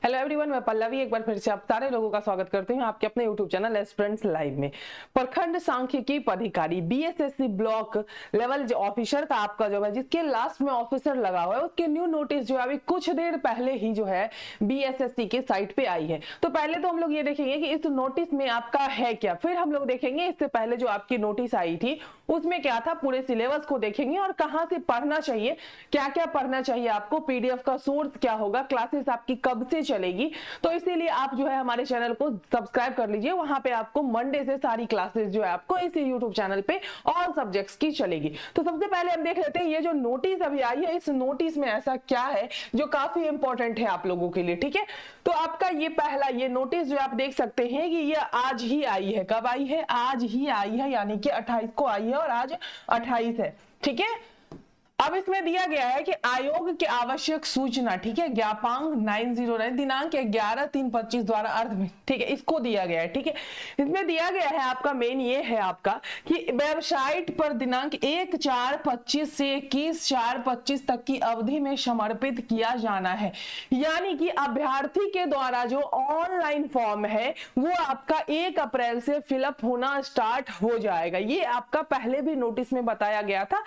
Hello everyone, मैं पल्लवी एक बार फिर से आप सारे लोगों का स्वागत करती हूं आपके अपने यूट्यूब चैनल एस्पिरेंट्स लाइव में। प्रखंड सांख्यिकी पदाधिकारी बीएसएससी ब्लॉक लेवल जो ऑफिसर का आपका जो है जिसके लास्ट में ऑफिसर लगा हुआ है उसके न्यू नोटिस जो है अभी कुछ देर पहले ही जो है बीएसएससी के साइट पे आई है। तो पहले तो हम लोग ये देखेंगे कि इस नोटिस में आपका है क्या, फिर हम लोग देखेंगे इससे पहले जो आपकी नोटिस आई थी उसमें क्या था, पूरे सिलेबस को देखेंगे और कहां से पढ़ना चाहिए, क्या क्या पढ़ना चाहिए आपको, पीडीएफ का सोर्स क्या होगा, क्लासेस आपकी कब से चलेगी। तो इसीलिए आप जो है हमारे चैनल को सब्सक्राइब कर लीजिए, वहां पे आपको मंडे से सारी क्लासेस जो है आपको इसी यूट्यूब चैनल पे ऑल सब्जेक्ट्स की चलेगी। तो सबसे पहले हम देख लेते हैं ये जो नोटिस अभी आई है, इस नोटिस में ऐसा क्या है जो काफी इंपॉर्टेंट है आप लोगों के लिए। ठीक है, तो आपका ये पहला ये नोटिस जो आप देख सकते हैं कि ये आज ही आई है। कब आई है? आज ही आई है, यानी कि 28 को आई है और आज 28 है। ठीक है, अब इसमें दिया गया है कि आयोग के आवश्यक सूचना, ठीक है, ज्ञापांक 909 दिनांक 11/3/25 द्वारा अर्थ में, ठीक है, इसको दिया गया है। ठीक है, इसमें दिया गया है आपका मेन ये है आपका कि वेबसाइट पर दिनांक 1/4/25 से 21/4/25 तक की अवधि में समर्पित किया जाना है। यानी कि अभ्यर्थी के द्वारा जो ऑनलाइन फॉर्म है वो आपका 1 अप्रैल से फिलअप होना स्टार्ट हो जाएगा। ये आपका पहले भी नोटिस में बताया गया था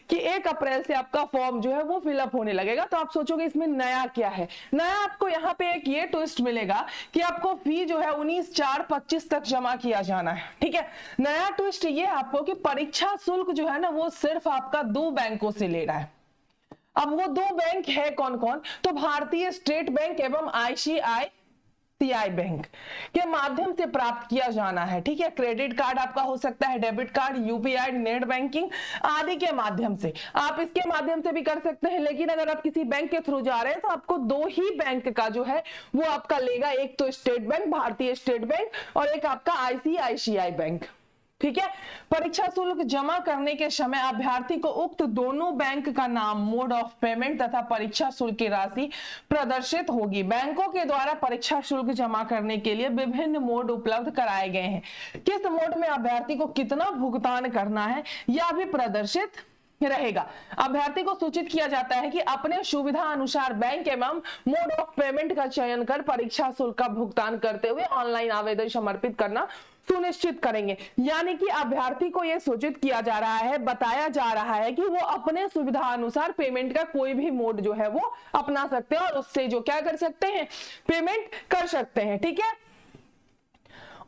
कि 1 अप्रैल से आपका फॉर्म जो है वो फिलअप होने लगेगा। तो आप सोचोगे इसमें नया क्या है? नया आपको यहाँ पे एक ये ट्विस्ट मिलेगा कि आपको फी जो है 19/4/25 तक जमा किया जाना है। ठीक है, नया ट्विस्ट ये आपको कि परीक्षा शुल्क जो है ना वो सिर्फ आपका 2 बैंकों से ले रहा है। अब वो 2 बैंक है कौन कौन? तो भारतीय स्टेट बैंक एवं आईसीआईसीआई बैंक के माध्यम से प्राप्त किया जाना है। ठीक है, क्रेडिट कार्ड आपका हो सकता है, debit card, UPI, net banking आदि के माध्यम से आप इसके माध्यम से भी कर सकते हैं। लेकिन अगर आप किसी बैंक के थ्रू जा रहे हैं तो आपको 2 ही बैंक का जो है वो आपका लेगा, एक तो स्टेट बैंक, भारतीय स्टेट बैंक, और एक आपका आईसीआईसीआई बैंक। ठीक है, परीक्षा शुल्क जमा करने के समय अभ्यर्थी को उक्त दोनों बैंक का नाम, मोड ऑफ पेमेंट तथा परीक्षा शुल्क की राशि प्रदर्शित होगी। बैंकों के द्वारा परीक्षा शुल्क जमा करने के लिए विभिन्न मोड उपलब्ध कराए गए हैं। किस मोड में अभ्यर्थी को कितना भुगतान करना है यह भी प्रदर्शित रहेगा। अभ्यर्थी को सूचित किया जाता है कि अपने सुविधा अनुसार बैंक एवं मोड ऑफ पेमेंट का चयन कर परीक्षा शुल्क का भुगतान करते हुए ऑनलाइन आवेदन समर्पित करना सुनिश्चित करेंगे। यानी कि अभ्यर्थी को यह सूचित किया जा रहा है, बताया जा रहा है कि वो अपने सुविधा अनुसार पेमेंट का कोई भी मोड जो है वो अपना सकते हैं और उससे जो क्या कर सकते हैं, पेमेंट कर सकते हैं। ठीक है,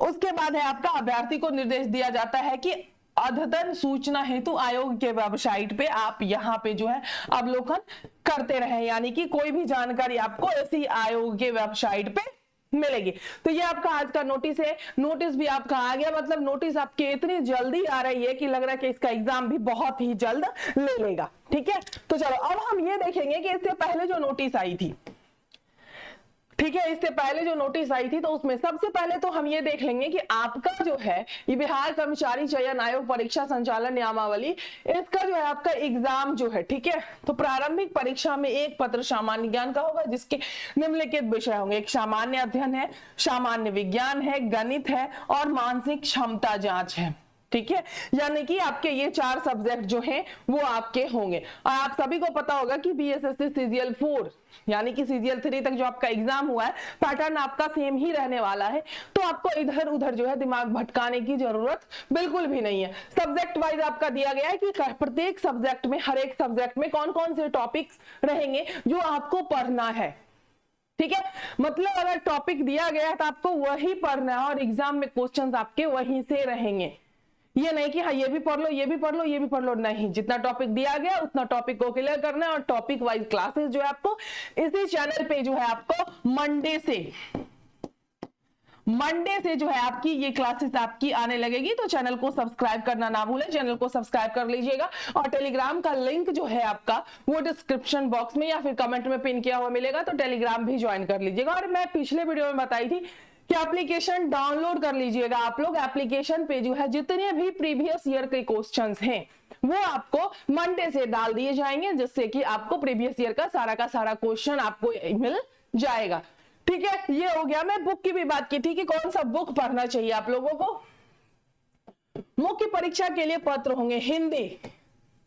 उसके बाद है आपका अभ्यर्थी को निर्देश दिया जाता है कि अद्यतन सूचना हेतु आयोग के वेबसाइट पे आप यहाँ पे जो है अवलोकन करते रहे। यानी कि कोई भी जानकारी आपको ऐसी आयोग के वेबसाइट पे मिलेगी। तो ये आपका आज का नोटिस है। नोटिस भी आपका आ गया, मतलब नोटिस आपकी इतनी जल्दी आ रही है कि लग रहा है कि इसका एग्जाम भी बहुत ही जल्द ले लेगा। ठीक है, तो चलो अब हम ये देखेंगे कि इससे पहले जो नोटिस आई थी, ठीक है, इससे पहले जो नोटिस आई थी तो उसमें सबसे पहले तो हम ये देख लेंगे कि आपका जो है ये बिहार कर्मचारी चयन आयोग परीक्षा संचालन नियमावली, इसका जो है आपका एग्जाम जो है, ठीक है, तो प्रारंभिक परीक्षा में एक पत्र सामान्य ज्ञान का होगा जिसके निम्नलिखित विषय होंगे। एक सामान्य अध्ययन है, सामान्य विज्ञान है, गणित है और मानसिक क्षमता जांच है। ठीक है, यानी कि आपके ये 4 सब्जेक्ट जो हैं वो आपके होंगे। और आप सभी को पता होगा कि बीएसएससी सीजीएल 4 यानी कि सीजीएल 3 तक जो आपका एग्जाम हुआ है पैटर्न आपका सेम ही रहने वाला है। तो आपको इधर उधर जो है दिमाग भटकाने की जरूरत बिल्कुल भी नहीं है। सब्जेक्ट वाइज आपका दिया गया है कि प्रत्येक सब्जेक्ट में, हर एक सब्जेक्ट में कौन कौन से टॉपिक्स रहेंगे जो आपको पढ़ना है। ठीक है, मतलब अगर टॉपिक दिया गया है तो आपको वही पढ़ना है और एग्जाम में क्वेश्चंस आपके वहीं से रहेंगे। ये नहीं कि हाँ ये भी पढ़ लो, ये भी पढ़ लो, ये भी पढ़ लो, नहीं, जितना टॉपिक दिया गया उतना टॉपिक को क्लियर करना है। और टॉपिक वाइज क्लासेस जो है आपको इसी चैनल पे जो है आपको मंडे से जो है आपकी ये क्लासेस आपकी आने लगेगी। तो चैनल को सब्सक्राइब करना ना भूलें, चैनल को सब्सक्राइब कर लीजिएगा। और टेलीग्राम का लिंक जो है आपका वो डिस्क्रिप्शन बॉक्स में या फिर कमेंट में पिन किया हुआ मिलेगा, तो टेलीग्राम भी ज्वाइन कर लीजिएगा। और मैं पिछले वीडियो में बताई थी कि एप्लीकेशन डाउनलोड कर लीजिएगा आप लोग। एप्लीकेशन पे जो है जितने भी प्रीवियस ईयर के क्वेश्चंस हैं वो आपको मंडे से डाल दिए जाएंगे, जिससे कि आपको प्रीवियस ईयर का सारा क्वेश्चन आपको मिल जाएगा। ठीक है, ये हो गया। मैं बुक की भी बात की थी कि कौन सा बुक पढ़ना चाहिए आप लोगों को। मुख्य परीक्षा के लिए पत्र होंगे हिंदी।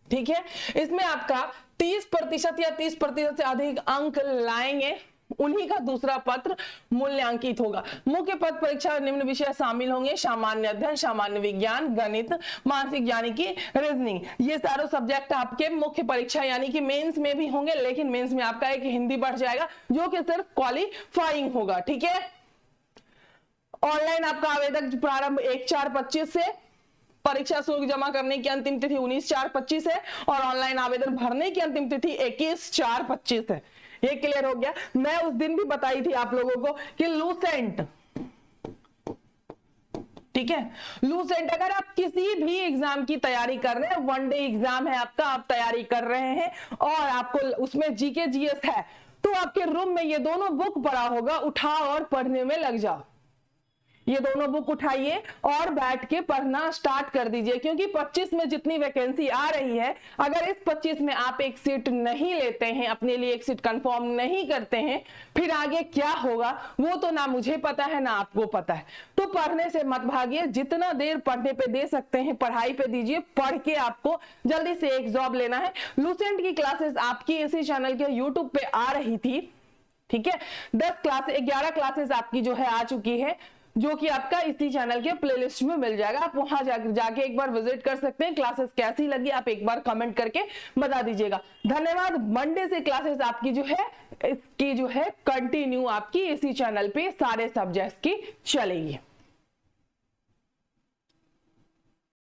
ठीक है, इसमें आपका 30% या 30% से अधिक अंक लाएंगे। उन्हीं का दूसरा पत्र मूल्यांकित होगा। मुख्य पद परीक्षा निम्न विषय शामिल होंगे: सामान्य अध्ययन, सामान्य विज्ञान, गणित, मानसिक यानी कि रीजनिंग। ये सारे सब्जेक्ट आपके मुख्य परीक्षा यानी कि मेंस में भी होंगे, लेकिन मेंस में आपका एक हिंदी बढ़ जाएगा जो कि सिर्फ क्वालिफाइंग होगा। ठीक है, ऑनलाइन आपका आवेदन प्रारंभ 1/4/25 से, परीक्षा शुल्क जमा करने की अंतिम तिथि 19/4/25 है और ऑनलाइन आवेदन भरने की अंतिम तिथि 21/4/25 है। ये क्लियर हो गया। मैं उस दिन भी बताई थी आप लोगों को कि लूसेंट, ठीक है, लूसेंट अगर आप किसी भी एग्जाम की तैयारी कर रहे हैं, वनडे एग्जाम है आपका, आप तैयारी कर रहे हैं और आपको उसमें जीके जीएस है, तो आपके रूम में ये दोनों बुक पड़ा होगा, उठाओ और पढ़ने में लग जाओ। ये दोनों बुक उठाइए और बैठ के पढ़ना स्टार्ट कर दीजिए, क्योंकि 25 में जितनी वैकेंसी आ रही है, अगर इस 25 में आप एक सीट नहीं लेते हैं, अपने लिए एक सीट कंफर्म नहीं करते हैं, फिर आगे क्या होगा वो तो ना मुझे पता है ना आपको पता है। तो पढ़ने से मत भागिए, जितना देर पढ़ने पे दे सकते हैं पढ़ाई पे दीजिए, पढ़ के आपको जल्दी से एक जॉब लेना है। लूसेंट की क्लासेस आपकी इसी चैनल के यूट्यूब पे आ रही थी, ठीक है, 11 क्लासेस आपकी जो है आ चुकी है, जो कि आपका इसी चैनल के प्लेलिस्ट में मिल जाएगा। आप वहां जाके एक बार विजिट कर सकते हैं। क्लासेस कैसी लगी आप एक बार कमेंट करके बता दीजिएगा। धन्यवाद। मंडे से क्लासेस आपकी जो है इसकी जो है कंटिन्यू आपकी इसी चैनल पे सारे सब्जेक्ट्स की चलेगी।